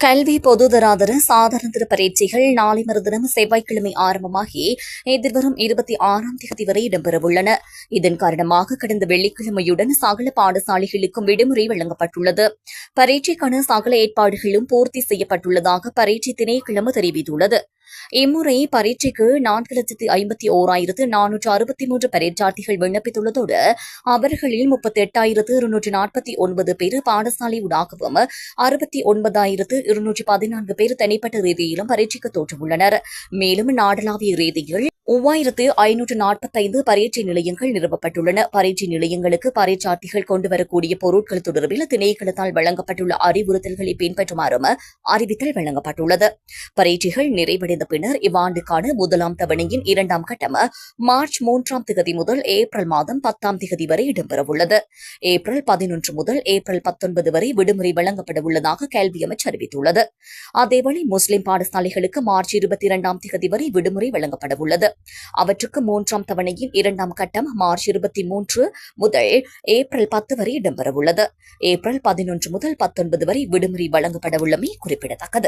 கல்வி பொதுதராதர சாதாரண பரீட்சைகள் நாளை மறுதினம் செவ்வாய்க்கிழமை ஆரம்பமாகி எதிர்வரும் 26ஆம் தேதி வரை இடம்பெறவுள்ளன. இதன் காரணமாக கடந்த வெள்ளிக்கிழமையுடன் சகல பாடசாலைகளுக்கும் விடுமுறை வழங்கப்பட்டுள்ளது. பரீட்சைக்கான சகல ஏற்பாடுகளும் பூர்த்தி செய்யப்பட்டுள்ளதாக பரீட்சை திணைக்களம் தெரிவித்துள்ளது. இம்முறை பரீட்சைக்கு 4,51,463 பரீட்சார்த்திகள் விண்ணப்பித்துள்ளதோடு அவர்களில் 38,249 பேர் பாடசாலை ஊடாகவும் 69,214 பேர் தனிப்பட்ட ரீதியிலும் பரீட்சைக்கு தோற்றவுள்ளனர். மேலும் நாடளாவிய ரீதியில் 3,545 பரீட்சை நிலையங்கள் நிறுவப்பட்டுள்ளன. பரீட்சை நிலையங்களுக்கு பரீட்சார்த்திகள் கொண்டுவரக்கூடிய பொருட்கள் தொடர்பில் திணைக்களத்தால் வழங்கப்பட்டுள்ள அறிவுறுத்தல்களை பின்பற்றுமாறும் அறிவித்தல் வழங்கப்பட்டுள்ளது. பரீட்சைகள் நிறைவடைந்த பின்னர் இவ்வாண்டுக்கான முதலாம் தவணையின் 2ஆம் கட்டம் மார்ச் 3ஆம் தேதி முதல் ஏப்ரல் மாதம் 10ஆம் தேதி வரை இடம்பெறவுள்ளது. ஏப்ரல் 11 முதல் ஏப்ரல் 19 வரை விடுமுறை வழங்கப்படவுள்ளதாக கல்வி அமைச்சு அறிவித்துள்ளது. அதேவேளை முஸ்லிம் பாடசாலைகளுக்கு மார்ச் 22ஆம் தேதி வரை விடுமுறை வழங்கப்படவுள்ளது. அவற்றுக்கு 3ஆம் தவணையின் 2ஆம் கட்டம் மார்ச் 23 முதல் ஏப்ரல் 10 வரை இடம்பெறவுள்ளது. ஏப்ரல் 11 முதல் 19 வரை விடுமுறை வழங்கப்படவுள்ளமை குறிப்பிடத்தக்கது.